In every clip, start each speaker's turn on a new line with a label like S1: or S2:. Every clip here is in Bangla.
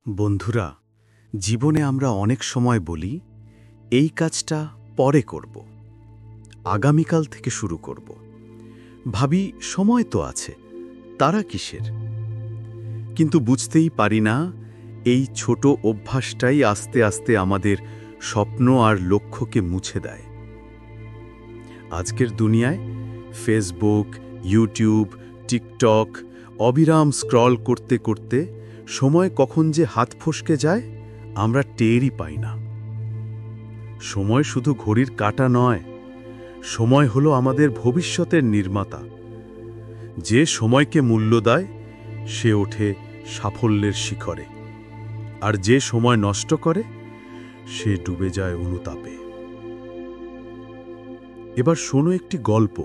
S1: বন্ধুরা, জীবনে আমরা অনেক সময় বলি এই কাজটা পরে করব, আগামীকাল থেকে শুরু করব। ভাবি সময় তো আছে, তারা কিসের? কিন্তু বুঝতেই পারি না এই ছোট অভ্যাসটাই আস্তে আস্তে আমাদের স্বপ্ন আর লক্ষ্যকে মুছে দেয়। আজকের দুনিয়ায় ফেসবুক, ইউটিউব, টিকটক অবিরাম স্ক্রল করতে করতে সময় কখন যে হাত ফসকে যায় আমরা টেরই পাই না। সময় শুধু ঘড়ির কাঁটা নয়, সময় হলো আমাদের ভবিষ্যতের নির্মাতা। যে সময়কে মূল্য দেয় সে ওঠে সাফল্যের শিখরে, আর যে সময় নষ্ট করে সে ডুবে যায় অনুতাপে। এবার শোনো একটি গল্প।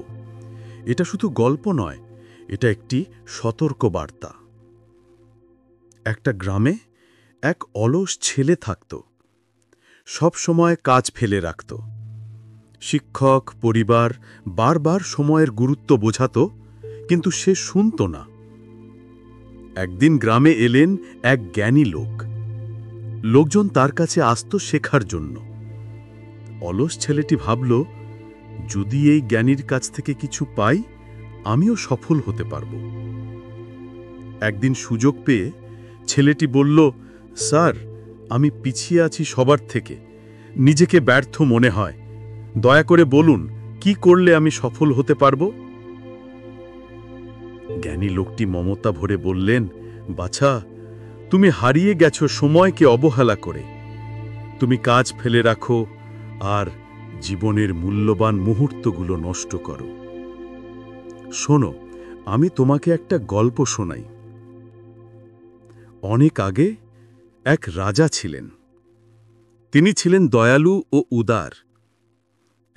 S1: এটা শুধু গল্প নয়, এটা একটি সতর্ক বার্তা। একটা গ্রামে এক অলস ছেলে থাকত। সব সময় কাজ ফেলে রাখত। শিক্ষক, পরিবার বারবার সময়ের গুরুত্ব বোঝাত, কিন্তু সে শুনত না। একদিন গ্রামে এলেন এক জ্ঞানী লোক। লোকজন তার কাছে আসত শেখার জন্য। অলস ছেলেটি ভাবল, যদি এই জ্ঞানীর কাছ থেকে কিছু পাই, আমিও সফল হতে পারব। একদিন সুযোগ পেয়ে ছেলেটি বলল, স্যার, আমি পিছিয়ে আছি সবার থেকে, নিজেকে ব্যর্থ মনে হয়, দয়া করে বলুন কি করলে আমি সফল হতে পারব? জ্ঞানী লোকটি মমতা ভরে বললেন, বাছা, তুমি হারিয়ে গেছো সময়কে অবহেলা করে। তুমি কাজ ফেলে রাখো আর জীবনের মূল্যবান মুহূর্তগুলো নষ্ট করো। শোনো, আমি তোমাকে একটা গল্প শোনাই। অনেক আগে এক রাজা ছিলেন। তিনি ছিলেন দয়ালু ও উদার।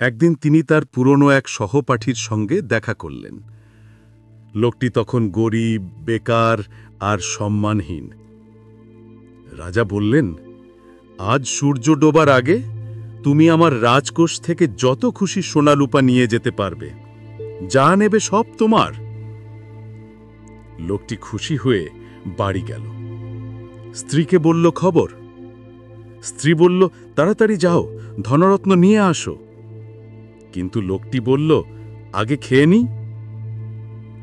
S1: একদিন তিনি তার পুরনো এক সহপাঠীর সঙ্গে দেখা করলেন। লোকটি তখন গরিব, বেকার আর সম্মানহীন। রাজা বললেন, আজ সূর্য ডোবার আগে তুমি আমার রাজকোষ থেকে যত খুশি সোনারূপা নিয়ে যেতে পারবে, যা নেবে সব তোমার। লোকটি খুশি হয়ে বাড়ি গেল। স্ত্রীকে বলল খবর। স্ত্রী বলল, তাড়াতাড়ি যাও, ধনরত্ন নিয়ে আসো। কিন্তু লোকটি বলল, আগে খেয়ে নি।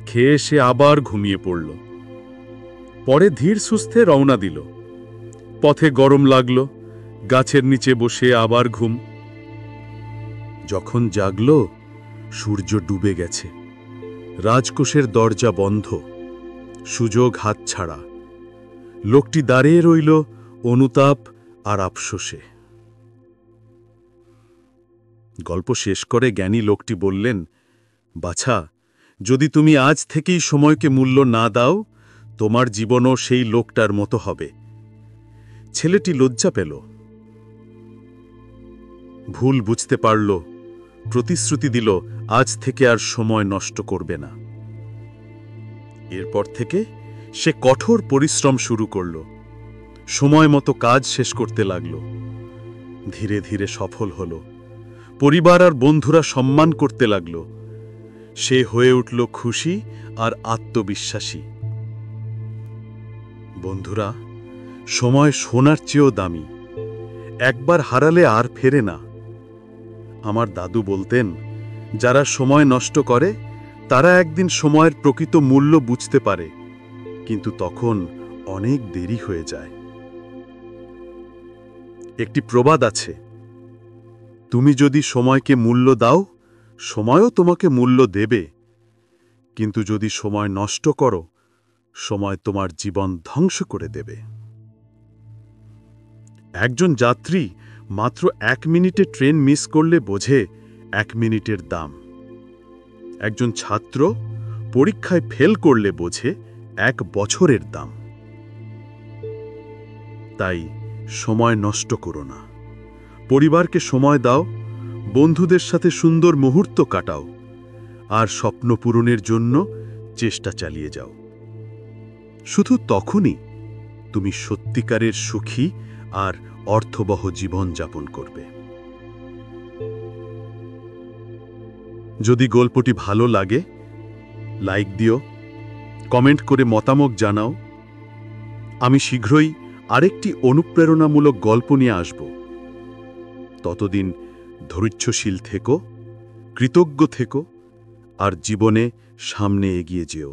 S1: খেয়ে সে আবার ঘুমিয়ে পড়ল। পরে ধীর সুস্থে রওনা দিল। পথে গরম লাগল, গাছের নিচে বসে আবার ঘুম। যখন জাগল, সূর্য ডুবে গেছে। রাজকোষের দরজা বন্ধ, সুযোগ হাতছাড়া। লোকটি দাঁড়িয়ে রইল অনুতাপ আর আফসোসে। গল্প শেষ করে জ্ঞানী লোকটি বললেন, বাছা, যদি তুমি আজ থেকেই সময়কে মূল্য না দাও, তোমার জীবনও সেই লোকটার মতো হবে। ছেলেটি লজ্জা পেল, ভুল বুঝতে পারল, প্রতিশ্রুতি দিল আজ থেকে আর সময় নষ্ট করবে না। এরপর থেকে সে কঠোর পরিশ্রম শুরু করল, সময় মতো কাজ শেষ করতে লাগল। ধীরে ধীরে সফল হল, পরিবার আর বন্ধুরা সম্মান করতে লাগল। সে হয়ে উঠল খুশি আর আত্মবিশ্বাসী। বন্ধুরা, সময় সোনার চেয়েও দামি, একবার হারালে আর ফেরে না। আমার দাদু বলতেন, যারা সময় নষ্ট করে তারা একদিন সময়ের প্রকৃত মূল্য বুঝতে পারে, কিন্তু তখন অনেক দেরি হয়ে যায়। একটি প্রবাদ আছে, তুমি যদি সময়কে মূল্য দাও, সময়ও তোমাকে মূল্য দেবে, কিন্তু যদি সময় নষ্ট করো, সময় তোমার জীবন ধ্বংস করে দেবে। একজন যাত্রী মাত্র 1 মিনিটে ট্রেন মিস করলে বোঝে 1 মিনিটের দাম। একজন ছাত্র পরীক্ষায় ফেল করলে বোঝে 1 বছরের দাম। তাই সময় নষ্ট করো না। পরিবারকে সময় দাও, বন্ধুদের সাথে সুন্দর মুহূর্ত কাটাও, আর স্বপ্ন পূরণের জন্য চেষ্টা চালিয়ে যাও। শুধু তখনই তুমি সত্যিকারের সুখী আর অর্থবহ জীবন যাপন করবে। যদি গল্পটি ভালো লাগে, লাইক দিও, কমেন্ট করে মতামত জানাও। আমি শীঘ্রই আরেকটি অনুপ্রেরণামূলক গল্প নিয়ে আসব। ততদিন ধৈর্যশীল থেকো, কৃতজ্ঞ থেকো আর জীবনে সামনে এগিয়ে যেও।